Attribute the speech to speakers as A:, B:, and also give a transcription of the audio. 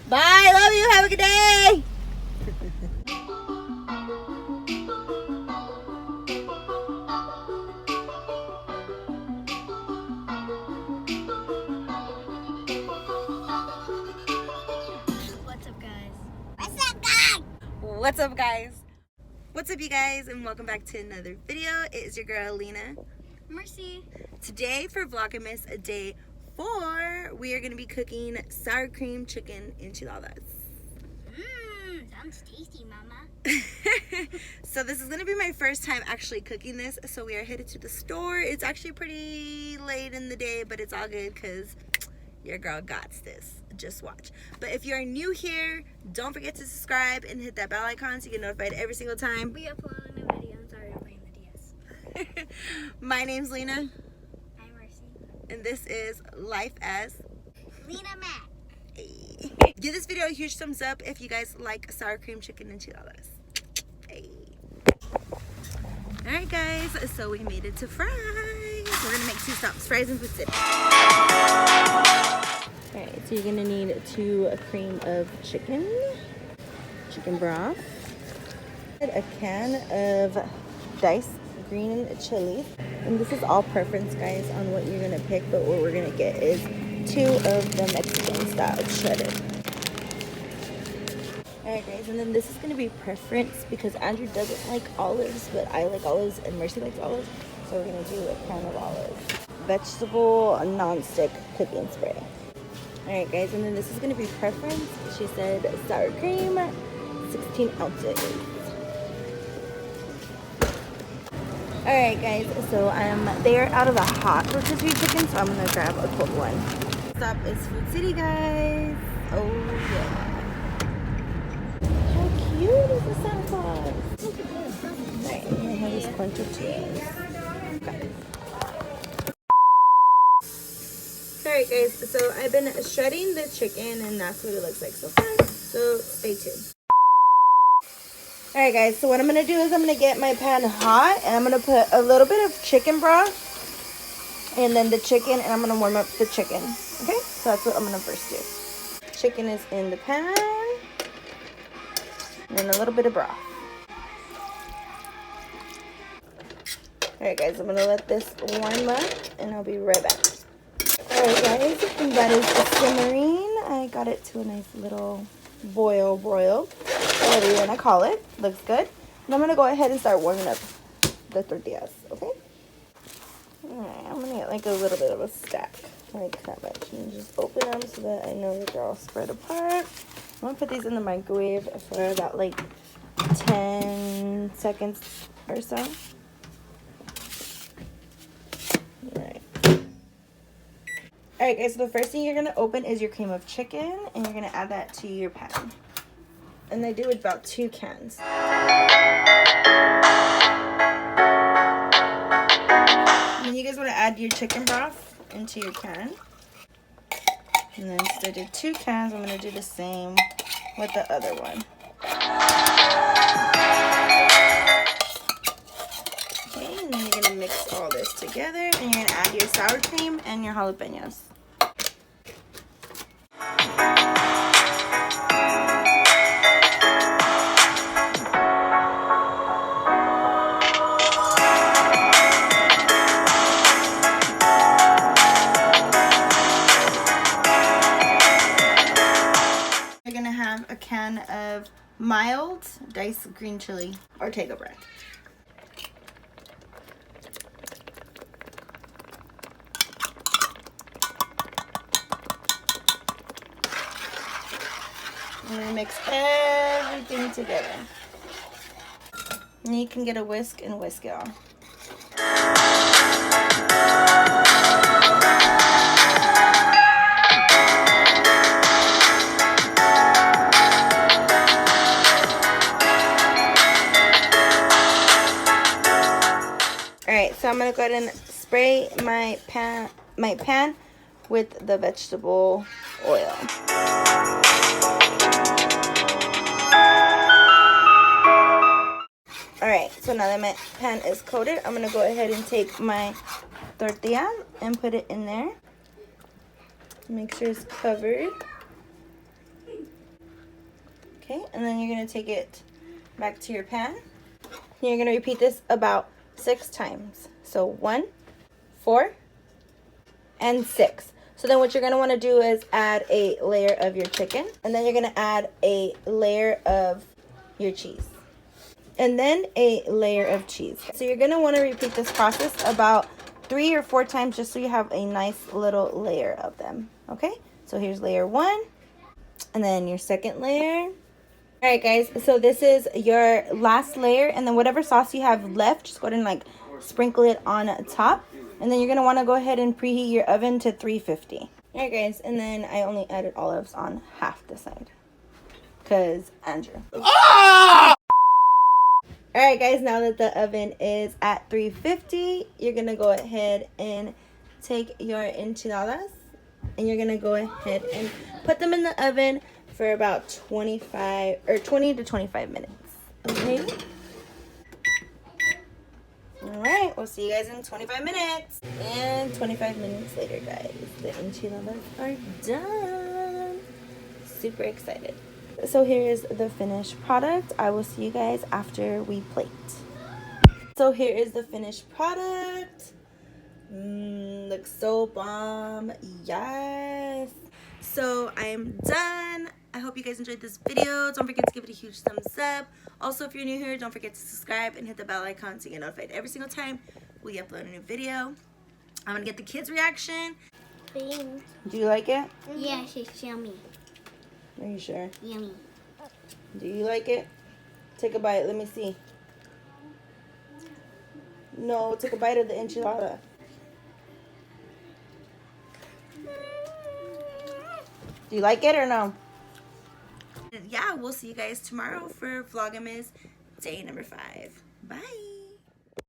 A: Bye. Love you. Have a good day.
B: What's up, guys? What's up, guys?
A: What's up, guys? What's up, you guys, and welcome back to another video. It is your girl Lena.
B: Mercy.
A: Today for Vlogmas day 4, we are going to be cooking sour cream chicken enchiladas.
B: Sounds tasty, mama.
A: So this is going to be my first time actually cooking this, so we are headed to the store. It's actually pretty late in the day, but it's all good because your girl got this. Just watch. But if you are new here, don't forget to subscribe and hit that bell icon so you get notified every single time
B: We upload a new video. I'm sorry, I'm playing the DS.
A: My name's Lena,
B: I'm Mercy.
A: and this is Life as
B: Lena Matt.
A: Hey. Give this video a huge thumbs up if you guys like sour cream chicken enchiladas. Hey. Alright guys, so we made it to fries. We're gonna make 2 stops, fries and food city. Alright, so you're gonna need 2 cream of chicken broth, a can of diced green chilies, and this is all preference, guys, on what you're gonna pick, but what we're gonna get is 2 of the Mexican style shredded. Alright guys, and then this is gonna be preference because Andrew doesn't like olives, but I like olives and Mercy likes olives, so we're gonna do a can of olives. Vegetable non-stick cooking spray. Alright guys, and then this is gonna be preference. She said sour cream, 16 ounces. Alright guys, so they're out of the hot rotisserie chicken, so I'm gonna grab a cold one. Stop is Food City, guys. Oh yeah. How cute is the Santa Claus? Alright, I'm gonna have this Corn Tortillas. Okay. Alright guys, so I've been shredding the chicken and that's what it looks like so far, so stay tuned. Alright guys, so what I'm going to do is I'm going to get my pan hot and I'm going to put a little bit of chicken broth and then the chicken, and I'm going to warm up the chicken. Okay, so that's what I'm going to first do. Chicken is in the pan and then a little bit of broth. Alright guys, I'm going to let this warm up and I'll be right back. Alright guys, that is simmering. I got it to a nice little broil, whatever you want to call it. Looks good. And I'm going to go ahead and start warming up the tortillas, okay? Alright, I'm going to get like a little bit of a stack, like that much. And just open them so that I know that they're all spread apart. I'm going to put these in the microwave for about like 10 seconds or so. Alright guys, so the first thing you're going to open is your cream of chicken, and you're going to add that to your pan. And I do about 2 cans. And then you guys want to add your chicken broth into your can. And then since I did 2 cans, I'm going to do the same with the other one. Okay, and then you're going to mix all this together, and you're going to add your sour cream and your jalapenos. You're going to have a can of mild diced green chili Ortega bread. I'm going to mix everything together. And you can get a whisk and whisk it all. Alright, so I'm going to go ahead and spray my pan with the vegetable oil. Alright, so now that my pan is coated, I'm going to go ahead and take my tortilla and put it in there. Make sure it's covered. Okay, and then you're going to take it back to your pan. You're going to repeat this about 6 times. So 1, 4, and 6. So then what you're going to want to do is add a layer of your chicken. And then you're going to add a layer of your cheese. And then a layer of cheese. So you're going to want to repeat this process about 3 or 4 times just so you have a nice little layer of them. Okay? So here's layer 1. And then your second layer. Alright guys, so this is your last layer, and then whatever sauce you have left, just go ahead and like sprinkle it on top. And then you're going to want to go ahead and preheat your oven to 350. Alright guys, and then I only added olives on half the side. Because Andrew. Ah! Alright guys, now that the oven is at 350, you're going to go ahead and take your enchiladas. And you're going to go ahead and put them in the oven for about 20 to 25 minutes. Okay? Alright, we'll see you guys in 25 minutes. And 25 minutes later, guys, the enchiladas are done. Super excited. So here's the finished product. I will see you guys after we plate. So here is the finished product. Looks so bomb. Yes. So I'm done. I hope you guys enjoyed this video. Don't forget to give it a huge thumbs up. Also, if you're new here, don't forget to subscribe and hit the bell icon to get notified every single time we upload a new video. I'm gonna get the kids' reaction.
B: Thanks.
A: Do you like it?
B: Yeah, it's yummy.
A: Are you sure?
B: Yummy.
A: Do you like it? Take a bite. Let me see. No, take a bite of the enchilada. Do you like it or no? Yeah, we'll see you guys tomorrow for Vlogmas day number 5. Bye.